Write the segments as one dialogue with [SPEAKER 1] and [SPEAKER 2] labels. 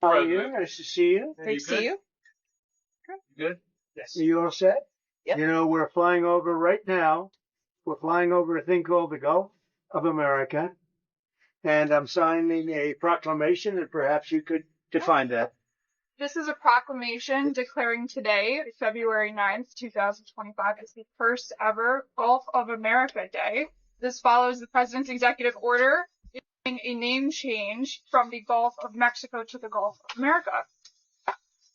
[SPEAKER 1] How are you? Nice to see you.
[SPEAKER 2] Great to see you.
[SPEAKER 1] Good? Yes. Are you all set?
[SPEAKER 2] Yep.
[SPEAKER 1] You know, we're flying over right now. We're flying over a thing called the Gulf of America. And I'm signing a proclamation, and perhaps you could define that.
[SPEAKER 3] This is a proclamation declaring today, February 9th, 2025, as the first ever Gulf of America Day. This follows the President's executive order issuing a name change from the Gulf of Mexico to the Gulf of America.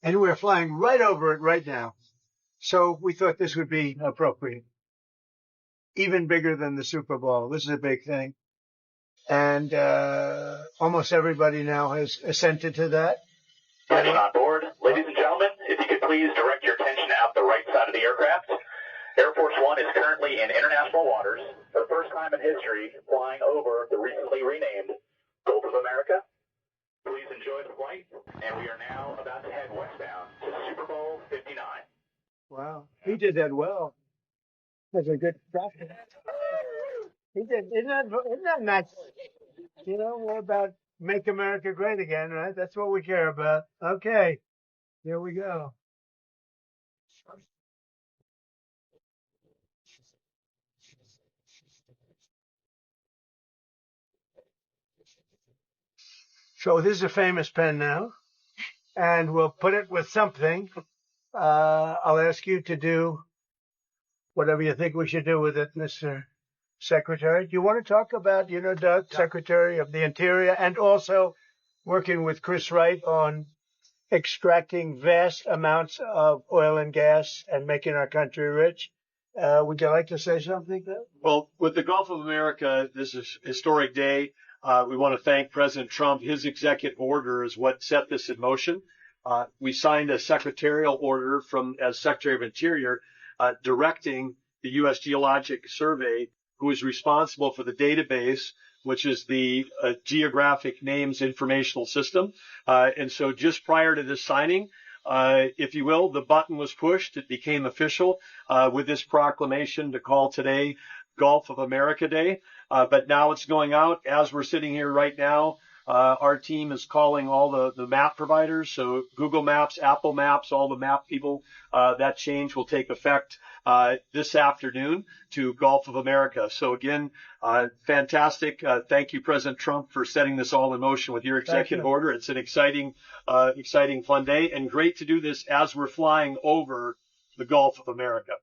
[SPEAKER 1] And we're flying right over it right now. So we thought this would be appropriate. Even bigger than the Super Bowl. This is a big thing. And almost everybody now has assented to that.
[SPEAKER 4] Attention on board. Ladies and gentlemen, if you could please direct your attention out the right side of the aircraft. Air Force One is currently in international waters for the first time in history, flying over the recently renamed Gulf of America. Please enjoy the flight, and we are now about to head westbound to Super Bowl 59.
[SPEAKER 1] Wow, he did that well. That's a good practice. He did. Isn't that nice? You know, we're about make America great again, right? That's what we care about. Okay, here we go. So this is a famous pen now, and we'll put it with something. I'll ask you to do whatever you think we should do with it, Mr. Secretary. Do you want to talk about, Doug, Secretary of the Interior, and also working with Chris Wright on extracting vast amounts of oil and gas and making our country rich? Would you like to say something, Doug?
[SPEAKER 5] Well, with the Gulf of America, this is a historic day. We want to thank President Trump. His executive order is what set this in motion. We signed a secretarial order as Secretary of Interior directing the U.S. Geologic Survey, who is responsible for the database, which is the Geographic Names Informational System. And so just prior to this signing, if you will, the button was pushed. It became official with this proclamation to call today Gulf of America Day. But now it's going out. As we're sitting here right now, our team is calling all the map providers. So Google Maps, Apple Maps, all the map people. That change will take effect this afternoon to Gulf of America. So again, fantastic. Thank you, President Trump, for setting this all in motion with your executive order. It's an exciting, fun day, and great to do this as we're flying over the Gulf of America.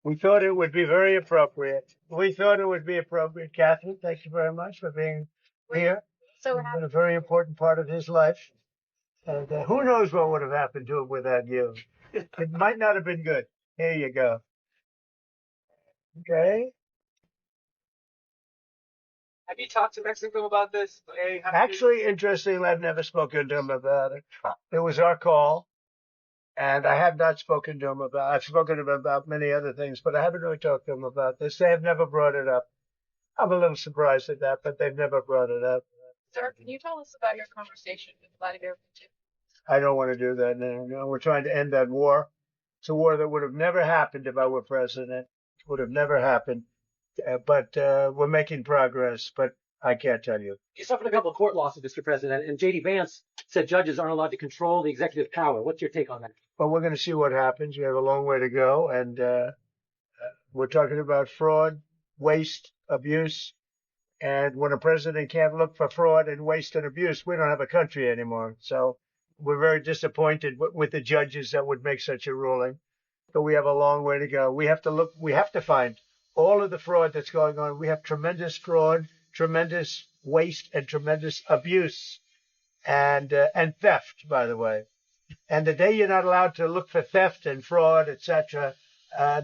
[SPEAKER 1] We thought it would be very appropriate. Catherine, thank you very much for being here.
[SPEAKER 3] So
[SPEAKER 1] It's been a very important part of his life. And who knows what would have happened to him without you. It might not have been good. Here you go. Okay.
[SPEAKER 2] Have you talked to Mexico about this?
[SPEAKER 1] Actually, interestingly, I've never spoken to him about it. It was our call. And I have not spoken to him I've spoken to him about many other things, but I haven't really talked to him about this. They have never brought it up. I'm a little surprised at that, but they've never brought it up.
[SPEAKER 2] Sir, can you tell us about your conversation with Vladimir Putin?
[SPEAKER 1] I don't want to do that now. No, we're trying to end that war. It's a war that would have never happened if I were president. It would have never happened. But we're making progress, but I can't tell you.
[SPEAKER 6] You suffered a couple of court losses, Mr. President, and J.D. Vance said judges aren't allowed to control the executive power. What's your take on that?
[SPEAKER 1] Well, we're going to see what happens. We have a long way to go, and we're talking about fraud, waste, abuse. And when a president can't look for fraud and waste and abuse, we don't have a country anymore. So we're very disappointed with the judges that would make such a ruling. But we have a long way to go. We have to find all of the fraud that's going on. We have tremendous fraud, tremendous waste, and tremendous abuse, and theft, by the way. And the day you're not allowed to look for theft and fraud, etc.,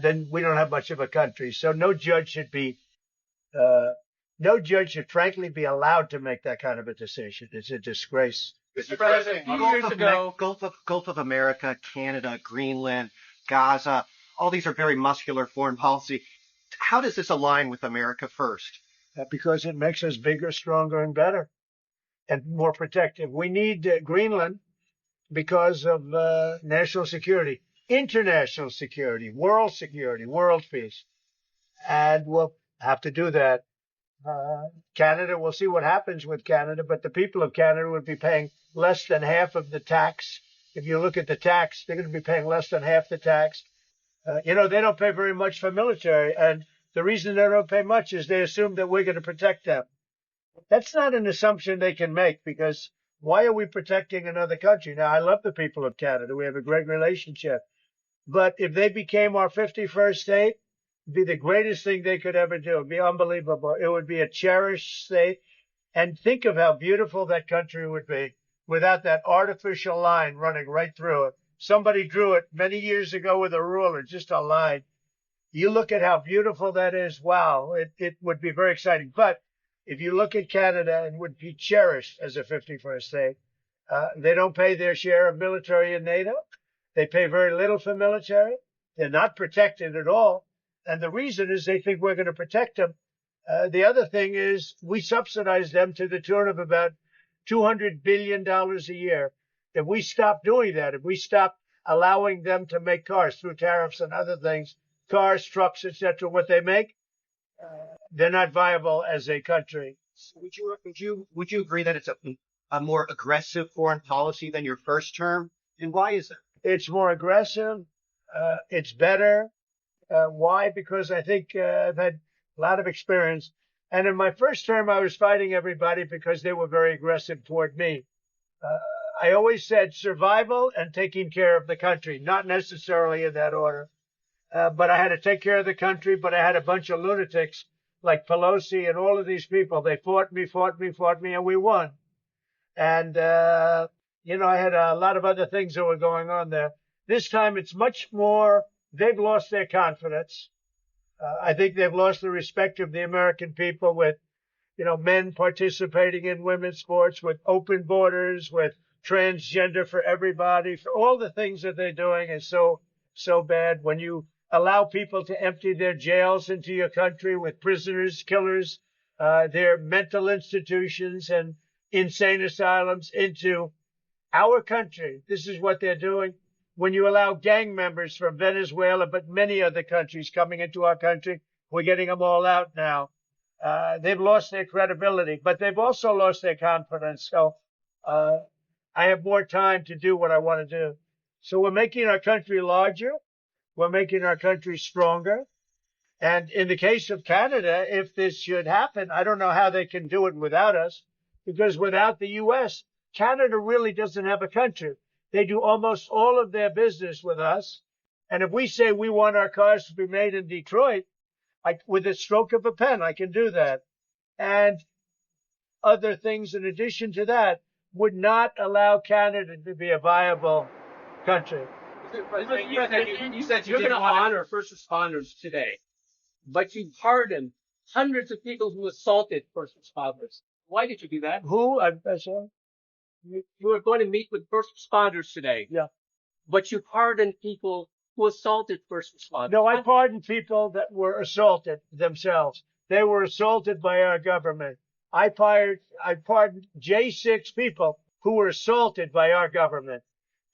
[SPEAKER 1] then we don't have much of a country. So no judge should frankly be allowed to make that kind of a decision. It's a disgrace.
[SPEAKER 7] Mr. President, years ago, Gulf of America, Canada, Greenland, Gaza, all these are very muscular foreign policy. How does this align with America first?
[SPEAKER 1] Because it makes us bigger, stronger, and better, and more protective. We need Greenland because of national security, international security, world peace. And we'll have to do that. Canada, we'll see what happens with Canada, but the people of Canada would be paying less than half of the tax. If you look at the tax, they're going to be paying less than half the tax. They don't pay very much for military. And the reason they don't pay much is they assume that we're going to protect them. That's not an assumption they can make, because why are we protecting another country? Now, I love the people of Canada. We have a great relationship. But if they became our 51st state, it'd be the greatest thing they could ever do. It'd be unbelievable. It would be a cherished state. And think of how beautiful that country would be without that artificial line running right through it. Somebody drew it many years ago with a ruler, just a line. You look at how beautiful that is. Wow, it would be very exciting. But if you look at Canada, it would be cherished as a 51st state. They don't pay their share of military in NATO. They pay very little for military. They're not protected at all. And the reason is they think we're going to protect them. The other thing is we subsidize them to the tune of about $200 billion a year. If we stop doing that, if we stop allowing them to make cars through tariffs and other things, cars, trucks, etc., what they make, they're not viable as a country.
[SPEAKER 7] So would you agree that it's a more aggressive foreign policy than your first term? And why is it?
[SPEAKER 1] It's more aggressive. It's better. Why? Because I think I've had a lot of experience. And in my first term, I was fighting everybody because they were very aggressive toward me. I always said survival and taking care of the country, not necessarily in that order. But I had to take care of the country, but I had a bunch of lunatics like Pelosi and all of these people. They fought me, and we won. And, I had a lot of other things that were going on there. This time it's much more, they've lost their confidence. I think they've lost the respect of the American people with, men participating in women's sports, with open borders, with transgender for everybody, for all the things that they're doing is so bad. When you allow people to empty their jails into your country with prisoners, killers, their mental institutions and insane asylums into our country, this is what they're doing. When you allow gang members from Venezuela, but many other countries coming into our country, we're getting them all out now. They've lost their credibility, but they've also lost their confidence. So I have more time to do what I want to do. So we're making our country larger. We're making our country stronger. And in the case of Canada, if this should happen, I don't know how they can do it without us, because without the U.S., Canada really doesn't have a country. They do almost all of their business with us. And if we say we want our cars to be made in Detroit, with a stroke of a pen, I can do that. And other things in addition to that would not allow Canada to be a viable country.
[SPEAKER 8] Mr. President, you said you're going to honor first responders today, but you pardoned hundreds of people who assaulted first responders. Why did you do that?
[SPEAKER 1] Who? I'm sorry?
[SPEAKER 8] You were going to meet with first responders today.
[SPEAKER 1] Yeah.
[SPEAKER 8] But you pardoned people who assaulted first responders.
[SPEAKER 1] No, I pardoned people that were assaulted themselves. They were assaulted by our government. I pardoned J6 people who were assaulted by our government.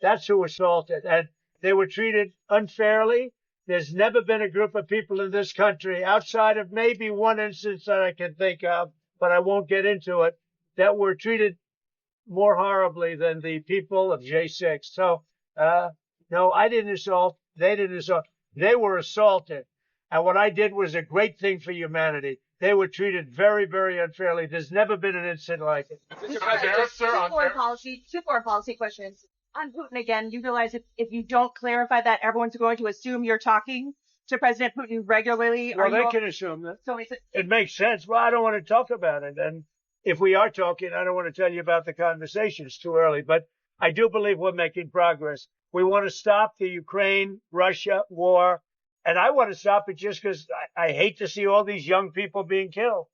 [SPEAKER 1] That's who assaulted. And they were treated unfairly. There's never been a group of people in this country, outside of maybe one instance that I can think of, but I won't get into it, that were treated more horribly than the people of J6. So, no, I didn't assault. They didn't assault. They were assaulted. And what I did was a great thing for humanity. They were treated very, very unfairly. There's never been an incident like it.
[SPEAKER 2] Mr. President, two foreign policy questions. On Putin again, you realize if you don't clarify that, everyone's going to assume you're talking to President Putin regularly.
[SPEAKER 1] Well, they can assume that.
[SPEAKER 2] So
[SPEAKER 1] it makes sense. Well, I don't want to talk about it. And if we are talking, I don't want to tell you about the conversation. It's too early. But I do believe we're making progress. We want to stop the Ukraine-Russia war. And I want to stop it just because I hate to see all these young people being killed.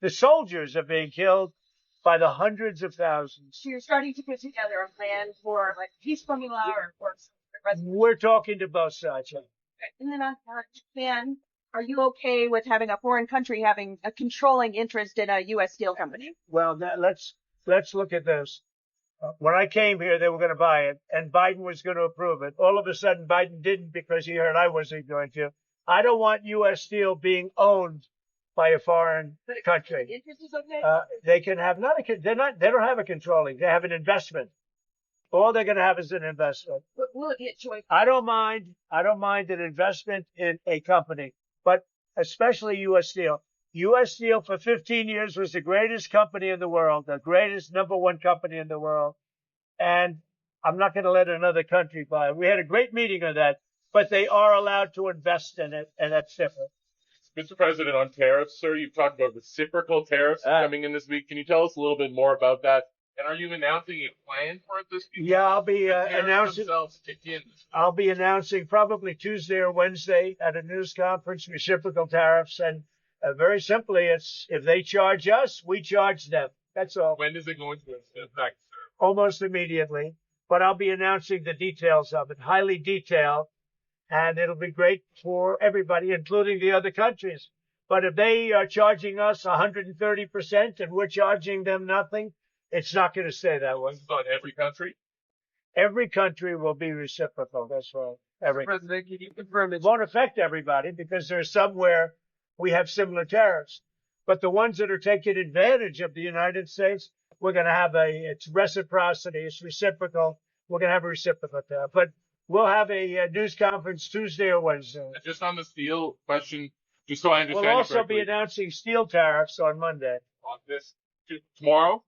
[SPEAKER 1] The soldiers are being killed by the hundreds of thousands.
[SPEAKER 2] So you're starting to put together a plan for like peace formula or
[SPEAKER 1] we're talking to both sides.
[SPEAKER 2] And then on Japan, are you okay with having a foreign country having a controlling interest in a U.S. steel company?
[SPEAKER 1] Well, let's look at this. When I came here, they were going to buy it, and Biden was going to approve it. All of a sudden, Biden didn't because he heard I wasn't going to. I don't want U.S. steel being owned by a foreign country. They can have they don't have a controlling. They have an investment. All they're going to have is an investment.
[SPEAKER 2] But will it get joint?
[SPEAKER 1] I don't mind an investment in a company, but especially U.S. Steel. U.S. Steel for 15 years was the greatest company in the world, the greatest #1 company in the world. And I'm not going to let another country buy it. We had a great meeting on that, but they are allowed to invest in it, and that's different.
[SPEAKER 9] Mr. President, on tariffs, sir, you've talked about reciprocal tariffs coming in this week. Can you tell us a little bit more about that? And are you announcing a plan for it this week?
[SPEAKER 1] Yeah, I'll be announcing.
[SPEAKER 9] Kick in.
[SPEAKER 1] I'll be announcing probably Tuesday or Wednesday at a news conference reciprocal tariffs, and very simply, it's if they charge us, we charge them. That's all.
[SPEAKER 9] When is it going to affect, sir?
[SPEAKER 1] Almost immediately, but I'll be announcing the details of it, highly detailed, and it'll be great for everybody, including the other countries. But if they are charging us 130% and we're charging them nothing, it's not going to stay that way.
[SPEAKER 9] This is on every country?
[SPEAKER 1] Every country will be reciprocal. That's right.
[SPEAKER 8] Mr. President, can you confirm
[SPEAKER 1] It won't affect everybody because there's some where we have similar tariffs. But the ones that are taking advantage of the United States, we're going to have it's reciprocity, it's reciprocal. We're going to have a reciprocal tariff. But we'll have a news conference Tuesday or Wednesday.
[SPEAKER 9] Just on the steel question, just so I understand.
[SPEAKER 1] We'll also be announcing steel tariffs on Monday.
[SPEAKER 9] On this tomorrow?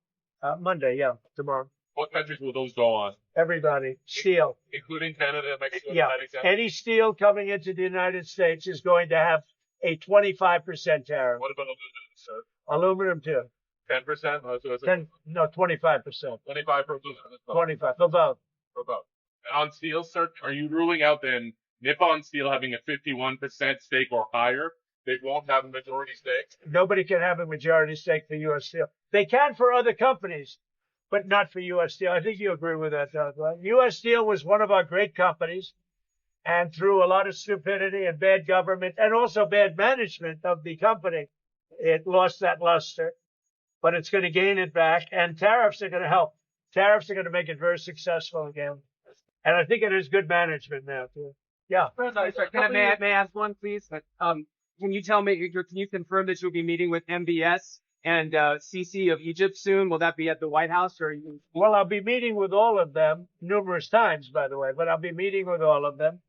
[SPEAKER 1] Monday, yeah, tomorrow.
[SPEAKER 9] What countries will those go on?
[SPEAKER 1] Everybody. Steel.
[SPEAKER 9] Including Canada, Mexico,
[SPEAKER 1] Yeah.
[SPEAKER 9] United States?
[SPEAKER 1] Any steel coming into the United States is going to have a 25% tariff.
[SPEAKER 9] What about aluminum, sir?
[SPEAKER 1] Aluminum too.
[SPEAKER 9] 10%?
[SPEAKER 1] 25%.
[SPEAKER 9] 25 for aluminum.
[SPEAKER 1] 25 for both.
[SPEAKER 9] For both. On steel, sir, are you ruling out then Nippon Steel having a 51% stake or higher? They won't have a majority stake?
[SPEAKER 1] Nobody can have a majority stake for U.S. Steel. They can for other companies, but not for U.S. Steel. I think you agree with that, Doug, right? U.S. Steel was one of our great companies, and through a lot of stupidity and bad government and also bad management of the company, it lost that luster. But it's going to gain it back, and tariffs are going to help. Tariffs are going to make it very successful again. And I think it is good management now, too. Yeah.
[SPEAKER 10] May I ask one, please? Can you tell me, can you confirm that you'll be meeting with MBS and Sisi of Egypt soon? Will that be at the White House or?
[SPEAKER 1] Well, I'll be meeting with all of them numerous times, by the way, but I'll be meeting with all of them.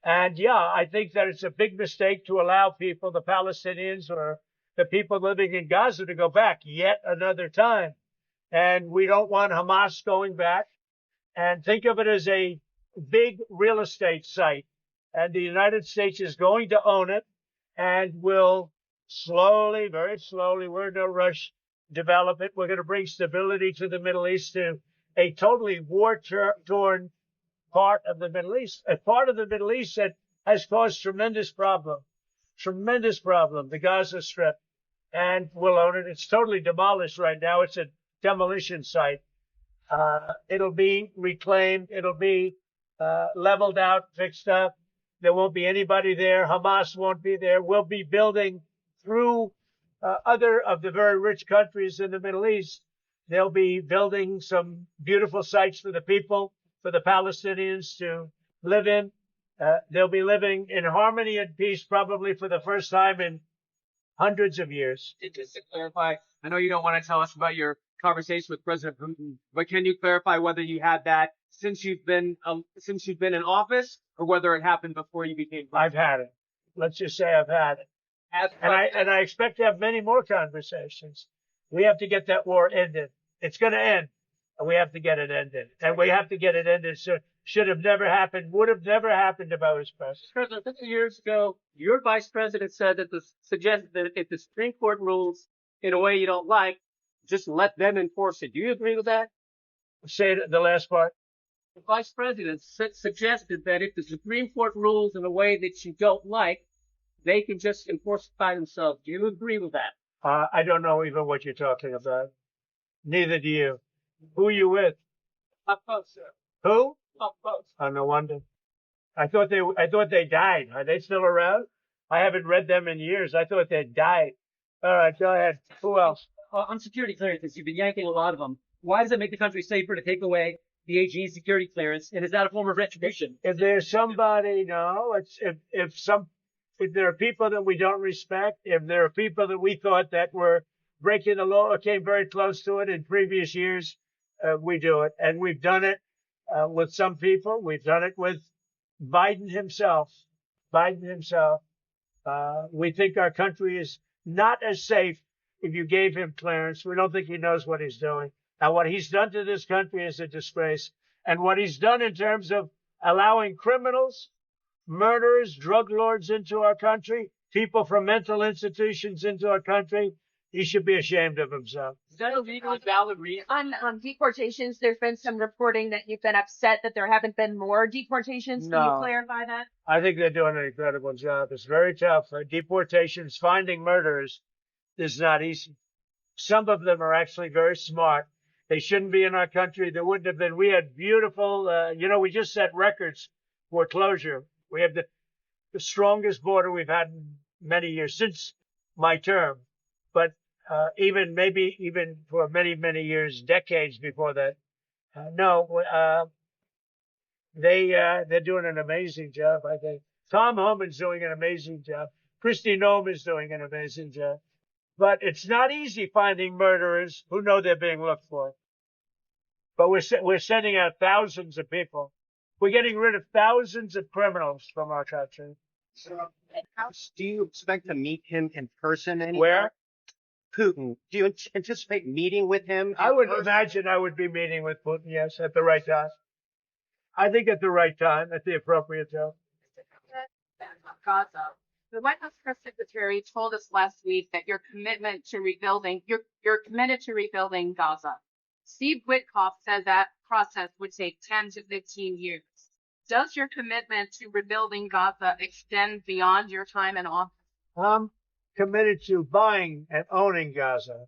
[SPEAKER 1] And yeah, I think that it's a big mistake to allow people, the Palestinians or the people living in Gaza, to go back yet another time. And we don't want Hamas going back. And think of it as a big real estate site. And the United States is going to own it and will slowly, very slowly, we're in no rush, develop it. We're going to bring stability to the Middle East, to a totally war-torn part of the Middle East, a part of the Middle East that has caused tremendous problem, the Gaza Strip. And we'll own it. It's totally demolished right now. It's a demolition site. It'll be reclaimed. It'll be leveled out, fixed up. There won't be anybody there. Hamas won't be there. We'll be building through other of the very rich countries in the Middle East. They'll be building some beautiful sites for the people, for the Palestinians to live in. They'll be living in harmony and peace probably for the first time in hundreds of years.
[SPEAKER 10] Just to clarify, I know you don't want to tell us about your conversation with President Putin, but can you clarify whether you had that since you've been in office, or whether it happened before you became president?
[SPEAKER 1] I've had it. Let's just say I've had it. And I expect to have many more conversations. We have to get that war ended. It's going to end, and we have to get it ended. And we have to get it ended. So should have never happened, would have never happened if I was president.
[SPEAKER 8] President, 50 years ago, your vice president said that suggested that if the Supreme Court rules in a way you don't like, just let them enforce it. Do you agree with that?
[SPEAKER 1] Say the last part.
[SPEAKER 8] The vice president suggested that if the Supreme Court rules in a way that you don't like, they can just enforce it by themselves. Do you agree with that?
[SPEAKER 1] I don't know even what you're talking about. Neither do you. Who are you with?
[SPEAKER 8] Up close, sir.
[SPEAKER 1] Who?
[SPEAKER 8] Up close.
[SPEAKER 1] Oh, no wonder. I thought they died. Are they still around? I haven't read them in years. I thought they died. All right, go ahead. Who else?
[SPEAKER 6] On security clearances, you've been yanking a lot of them. Why does it make the country safer to take away the AG security clearance? And is that a form of retribution?
[SPEAKER 1] If there's somebody, no, if there are people that we don't respect, if there are people that we thought that were breaking the law or came very close to it in previous years, we do it. And we've done it with some people. We've done it with Biden himself. Biden himself. We think our country is not as safe if you gave him clearance. We don't think he knows what he's doing. Now, what he's done to this country is a disgrace. And what he's done in terms of allowing criminals, murderers, drug lords into our country, people from mental institutions into our country, he should be ashamed of himself.
[SPEAKER 10] Is that a legally valid reason?
[SPEAKER 2] On deportations, there's been some reporting that you've been upset that there haven't been more deportations. Can you clarify that?
[SPEAKER 1] I think they're doing an incredible job. It's very tough. Deportations, finding murderers is not easy. Some of them are actually very smart. They shouldn't be in our country. There wouldn't have been. We had beautiful, we just set records for closure. We have the strongest border we've had in many years since my term. But even for many, many years, decades before that. They're doing an amazing job, I think. Tom Homan's doing an amazing job. Kristi Noem is doing an amazing job. But it's not easy finding murderers who know they're being looked for. But we're sending out thousands of people. We're getting rid of thousands of criminals from our country.
[SPEAKER 7] Do you expect to meet him in person anywhere?
[SPEAKER 1] Where?
[SPEAKER 7] Putin. Do you anticipate meeting with him?
[SPEAKER 1] I would imagine I would be meeting with Putin, yes, at the right time. I think at the right time, at the appropriate time.
[SPEAKER 11] Gaza. The White House press secretary told us last week that you're committed to rebuilding Gaza. Steve Witkoff said that process would take 10 to 15 years. Does your commitment to rebuilding Gaza extend beyond your time in office?
[SPEAKER 1] I'm committed to buying and owning Gaza.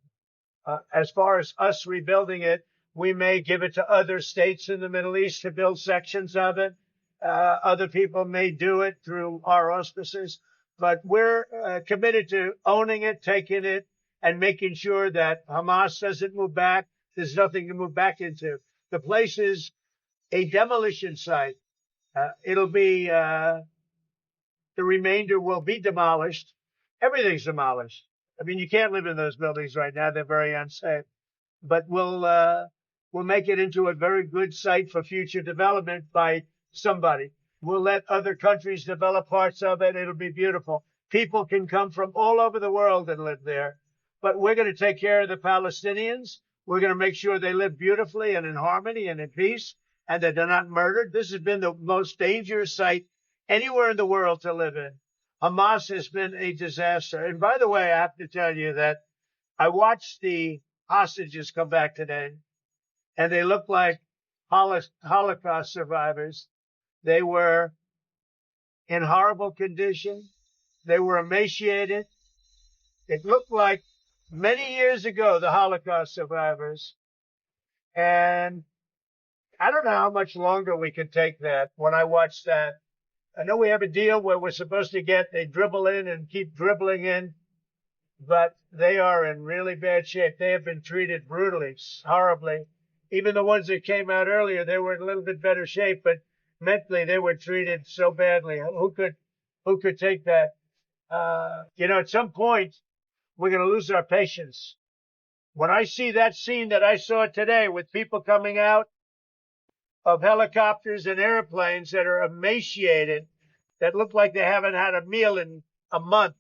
[SPEAKER 1] As far as us rebuilding it, we may give it to other states in the Middle East to build sections of it. Other people may do it through our auspices, but we're committed to owning it, taking it, and making sure that Hamas doesn't move back. There's nothing to move back into. The place is a demolition site. It'll be, the remainder will be demolished. Everything's demolished. I mean, you can't live in those buildings right now. They're very unsafe. But we'll make it into a very good site for future development by somebody. We'll let other countries develop parts of it. It'll be beautiful. People can come from all over the world and live there. But we're going to take care of the Palestinians. We're going to make sure they live beautifully and in harmony and in peace, and that they're not murdered. This has been the most dangerous site anywhere in the world to live in. Hamas has been a disaster. And by the way, I have to tell you that I watched the hostages come back today, and they look like Holocaust survivors. They were in horrible condition. They were emaciated. It looked like many years ago, the Holocaust survivors. And I don't know how much longer we can take that. When I watch that, I know we have a deal where we're supposed to they dribble in and keep dribbling in, but they are in really bad shape. They have been treated brutally, horribly. Even the ones that came out earlier, they were in a little bit better shape, but mentally they were treated so badly. Who could take that? At some point, we're going to lose our patience. When I see that scene that I saw today with people coming out of helicopters and airplanes that are emaciated, that look like they haven't had a meal in a month,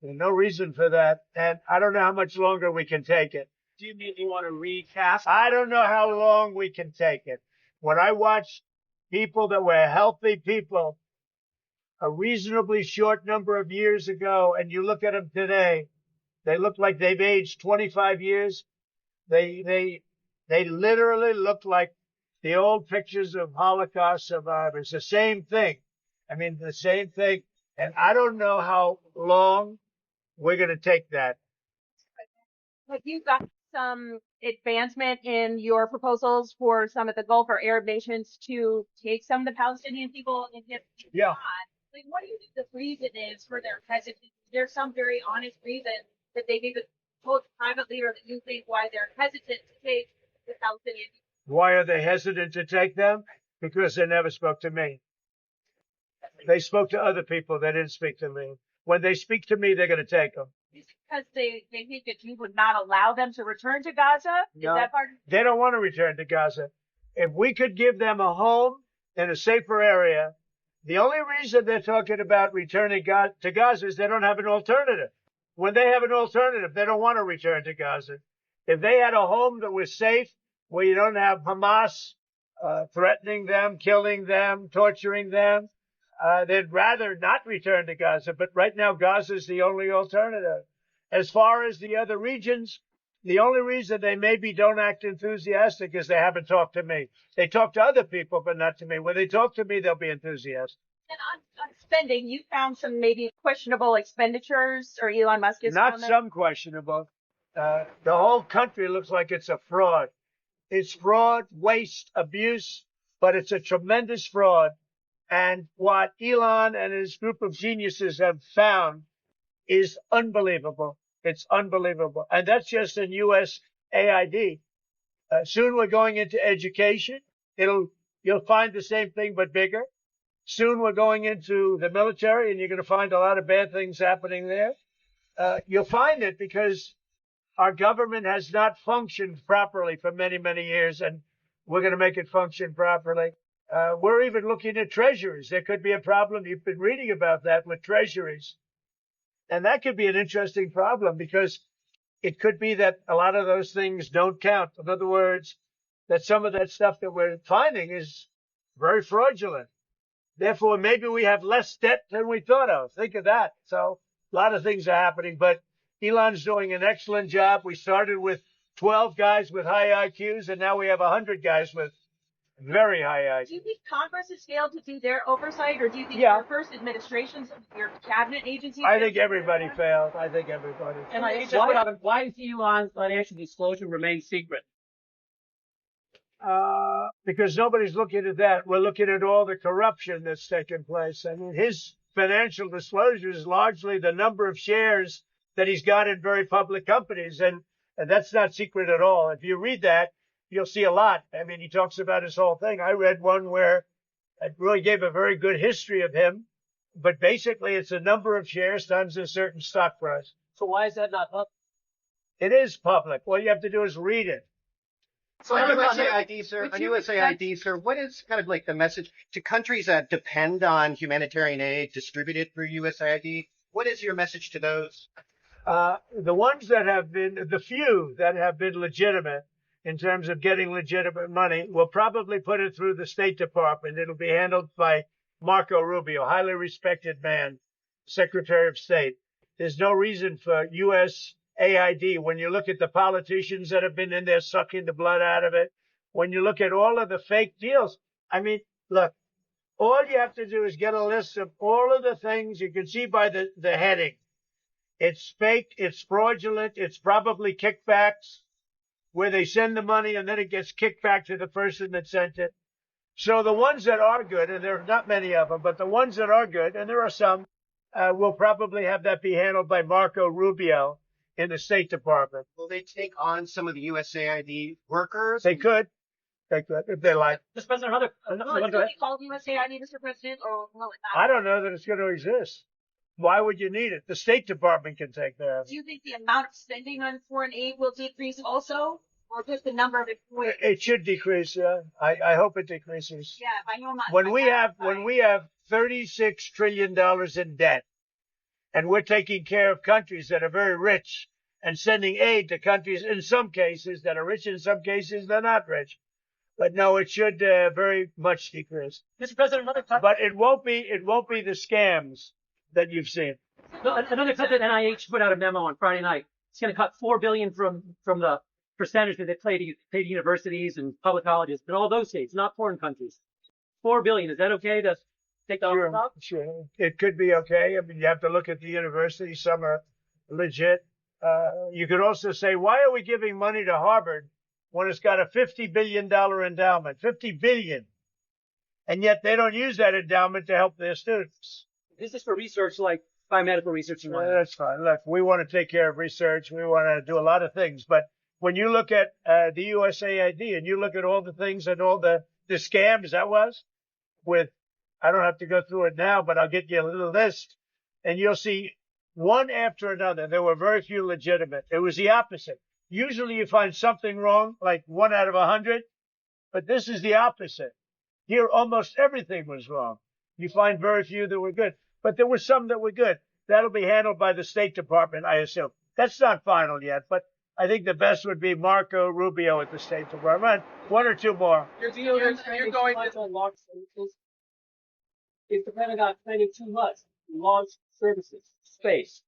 [SPEAKER 1] there's no reason for that. And I don't know how much longer we can take it.
[SPEAKER 10] Do you mean you want to recast?
[SPEAKER 1] I don't know how long we can take it. When I watch people that were healthy people a reasonably short number of years ago, and you look at them today, they look like they've aged 25 years. They literally look like the old pictures of Holocaust survivors. The same thing. I mean, the same thing. And I don't know how long we're going to take that.
[SPEAKER 2] Have you got some advancement in your proposals for some of the Gulf or Arab nations to take some of the Palestinian people and get them
[SPEAKER 1] Yeah.
[SPEAKER 2] on? Like, what do you think the reason is for their hesitancy? There's some very honest reason that they've even told privately, or that you think why they're hesitant to take the Palestinian people.
[SPEAKER 1] Why are they hesitant to take them? Because they never spoke to me. They spoke to other people. They didn't speak to me. When they speak to me, they're going to take them.
[SPEAKER 2] Because they think that you would not allow them to return to Gaza?
[SPEAKER 1] No,
[SPEAKER 2] Is that part?
[SPEAKER 1] they don't want to return to Gaza. If we could give them a home in a safer area, the only reason they're talking about returning to Gaza is they don't have an alternative. When they have an alternative, they don't want to return to Gaza. If they had a home that was safe, where you don't have Hamas threatening them, killing them, torturing them, they'd rather not return to Gaza. But right now, Gaza is the only alternative. As far as the other regions, the only reason they maybe don't act enthusiastic is they haven't talked to me. They talk to other people, but not to me. When they talk to me, they'll be enthusiastic.
[SPEAKER 2] And on spending, you found some maybe questionable expenditures, or Elon Musk has
[SPEAKER 1] Not
[SPEAKER 2] found
[SPEAKER 1] some questionable. The whole country looks like it's a fraud. It's fraud, waste, abuse, but it's a tremendous fraud. And what Elon and his group of geniuses have found is unbelievable. It's unbelievable. And that's just in USAID. Soon we're going into education. You'll find the same thing, but bigger. Soon we're going into the military, and you're going to find a lot of bad things happening there. You'll find it because our government has not functioned properly for many, many years, and we're going to make it function properly. We're even looking at treasuries. There could be a problem. You've been reading about that with treasuries. And that could be an interesting problem because it could be that a lot of those things don't count. In other words, that some of that stuff that we're finding is very fraudulent. Therefore, maybe we have less debt than we thought of. Think of that. So a lot of things are happening, but Elon's doing an excellent job. We started with 12 guys with high IQs, and now we have 100 guys with very high IQs.
[SPEAKER 2] Do you think Congress has failed to do their oversight, or do you think your first administrations, your cabinet agencies?
[SPEAKER 1] I think everybody failed. I think everybody failed.
[SPEAKER 8] And why does Elon's financial disclosure remain secret?
[SPEAKER 1] Because nobody's looking at that. We're looking at all the corruption that's taken place. I mean, his financial disclosure is largely the number of shares that he's got in very public companies. And that's not secret at all. If you read that, you'll see a lot. I mean, he talks about his whole thing. I read one where it really gave a very good history of him. But basically, it's a number of shares times a certain stock price.
[SPEAKER 8] So why is that not public?
[SPEAKER 1] It is public. All you have to do is read it.
[SPEAKER 7] So on USAID, sir, what is kind of like the message to countries that depend on humanitarian aid distributed through USAID? What is your message to those?
[SPEAKER 1] The ones that have been, the few that have been legitimate in terms of getting legitimate money, will probably put it through the State Department. It'll be handled by Marco Rubio, highly respected man, Secretary of State. There's no reason for USAID, when you look at the politicians that have been in there sucking the blood out of it, when you look at all of the fake deals, I mean, look, all you have to do is get a list of all of the things you can see by the heading. It's fake, it's fraudulent, it's probably kickbacks where they send the money and then it gets kicked back to the person that sent it. So the ones that are good, and there are not many of them, but the ones that are good, and there are some, will probably have that be handled by Marco Rubio in the State Department.
[SPEAKER 7] Will they take on some of the USAID workers?
[SPEAKER 1] They could. They could, if they like.
[SPEAKER 8] Mr. President,
[SPEAKER 2] Will it be called USAID, Mr. President, or will it not?
[SPEAKER 1] I don't know that it's going to exist. Why would you need it? The State Department can take care of it.
[SPEAKER 2] Do you think the amount of spending on foreign aid will decrease also, or just the number of employees?
[SPEAKER 1] It should decrease. Yeah, I hope it decreases.
[SPEAKER 2] Yeah, if I know my.
[SPEAKER 1] When we have $36 trillion in debt, and we're taking care of countries that are very rich and sending aid to countries in some cases that are rich, in some cases they're not rich. But no, it should very much decrease.
[SPEAKER 8] Mr. President, another time.
[SPEAKER 1] But it won't be the scams that you've seen.
[SPEAKER 8] Another time that NIH put out a memo on Friday night. It's going to cut $4 billion from the percentage that they pay to universities and public colleges in all those states, not foreign countries. $4 billion. Is that okay to take that off?
[SPEAKER 1] Sure. It could be okay. I mean, you have to look at the universities. Some are legit. You could also say, why are we giving money to Harvard when it's got a $50 billion endowment? $50 billion. And yet they don't use that endowment to help their students.
[SPEAKER 8] This is for research like biomedical research.
[SPEAKER 1] That's fine. Look, we want to take care of research. We want to do a lot of things. But when you look at the USAID and you look at all the things and all the scams that was with I don't have to go through it now, but I'll get you a little list, and you'll see one after another. There were very few legitimate. It was the opposite. Usually you find something wrong, like 1 out of 100, but this is the opposite. Here, almost everything was wrong. You find very few that were good, but there were some that were good. That'll be handled by the State Department, I assume. That's not final yet, but I think the best would be Marco Rubio at the State Department. 1 or 2 more.
[SPEAKER 10] You're going to
[SPEAKER 8] launch services. Is the Pentagon spending too much in launch services, space?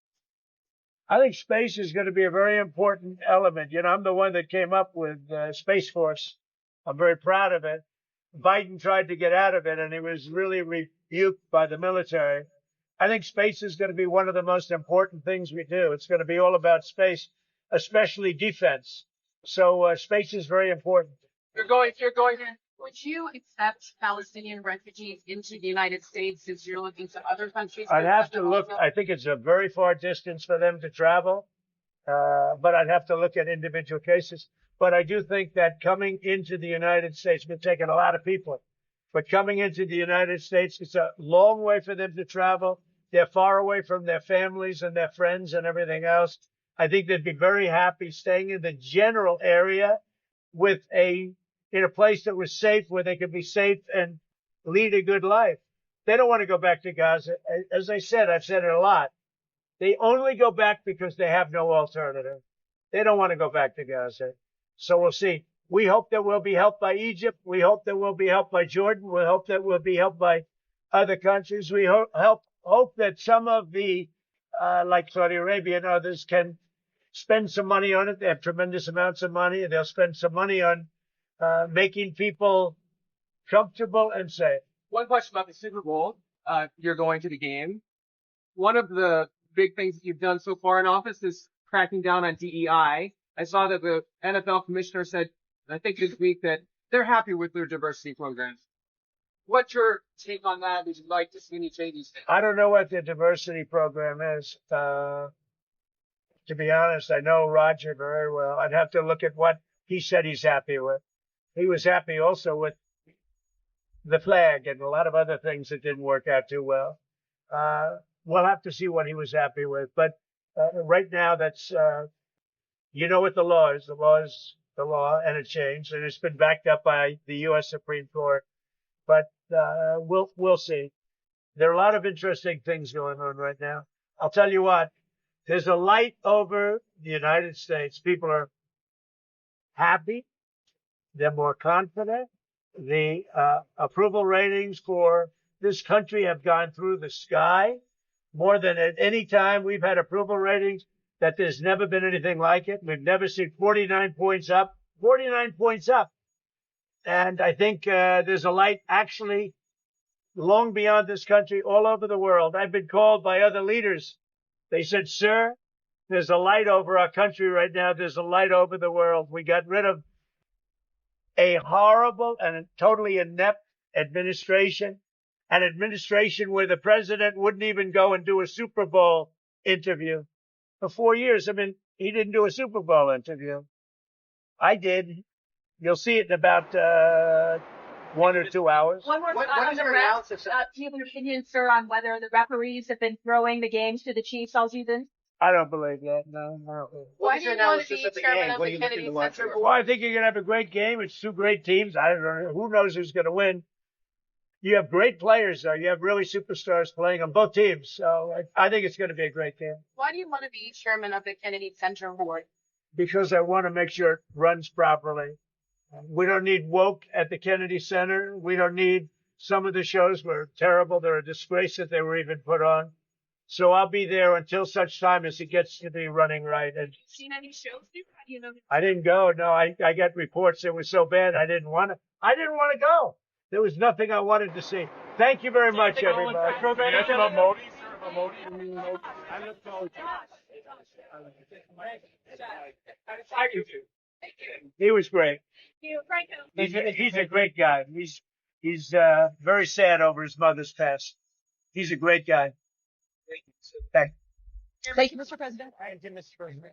[SPEAKER 1] I think space is going to be a very important element. You know, I'm the one that came up with Space Force. I'm very proud of it. Biden tried to get out of it, and he was really rebuked by the military. I think space is going to be one of the most important things we do. It's going to be all about space, especially defense. So space is very important.
[SPEAKER 10] You're going.
[SPEAKER 11] Would you accept Palestinian refugees into the United States since you're looking to other countries?
[SPEAKER 1] I'd have to look. I think it's a very far distance for them to travel, but I'd have to look at individual cases. But I do think that coming into the United States, we've taken a lot of people, but coming into the United States, it's a long way for them to travel. They're far away from their families and their friends and everything else. I think they'd be very happy staying in the general area in a place that was safe, where they could be safe and lead a good life. They don't want to go back to Gaza. As I said, I've said it a lot. They only go back because they have no alternative. They don't want to go back to Gaza. So we'll see. We hope that we'll be helped by Egypt. We hope that we'll be helped by Jordan. We hope that we'll be helped by other countries. We hope that some of the, like Saudi Arabia and others, can spend some money on it. They have tremendous amounts of money, and they'll spend some money on making people comfortable and safe.
[SPEAKER 10] One question about the Super Bowl. You're going to the game. One of the big things that you've done so far in office is cracking down on DEI. I saw that the NFL commissioner said, I think this week, that they're happy with their diversity programs. What's your take on that? Would you like to see any changes?
[SPEAKER 1] I don't know what the diversity program is. To be honest, I know Roger very well. I'd have to look at what he said he's happy with. He was happy also with the flag and a lot of other things that didn't work out too well. We'll have to see what he was happy with. But right now, that's, you know what the law is. The law is the law, and it changed, and it's been backed up by the U.S. Supreme Court. But we'll see. There are a lot of interesting things going on right now. I'll tell you what, there's a light over the United States. People are happy. They're more confident. The approval ratings for this country have gone through the sky. More than at any time we've had approval ratings that there's never been anything like it. We've never seen 49 points up. 49 points up. And I think there's a light actually long beyond this country, all over the world. I've been called by other leaders. They said, sir, there's a light over our country right now. There's a light over the world. We got rid of a horrible and totally inept administration, an administration where the president wouldn't even go and do a Super Bowl interview for 4 years. I mean, he didn't do a Super Bowl interview. I did. You'll see it in about 1 or 2 hours.
[SPEAKER 2] One more
[SPEAKER 7] What is your analysis?
[SPEAKER 2] do you have an opinion, sir, on whether the referees have been throwing the games to the Chiefs all season?
[SPEAKER 1] I don't believe that. No, I don't believe that.
[SPEAKER 7] What is your analysis of the game? What are you looking to watch for?
[SPEAKER 1] Well, I think you're going to have a great game. It's 2 great teams. I don't know. Who knows who's going to win? You have great players, though. You have really superstars playing on both teams. So I think it's going to be a great game.
[SPEAKER 11] Why do you want to be chairman of the Kennedy Center Board?
[SPEAKER 1] Because I want to make sure it runs properly. We don't need woke at the Kennedy Center. We don't need some of the shows were terrible. They're a disgrace that they were even put on. So I'll be there until such time as it gets to be running right. And
[SPEAKER 11] Have you seen any shows, dude? How do you know?
[SPEAKER 1] I didn't go. No, I got reports. It was so bad. I didn't want to go. There was nothing I wanted to see. Thank you very much, everybody.
[SPEAKER 9] Yes, about Modi, sir. About Modi.
[SPEAKER 1] I look forward to it. He was great. He's a great guy. He's very sad over his mother's pass. He's a great guy. Thank you,
[SPEAKER 2] Thank you, Mr. President.
[SPEAKER 1] Thank you, Mr. President.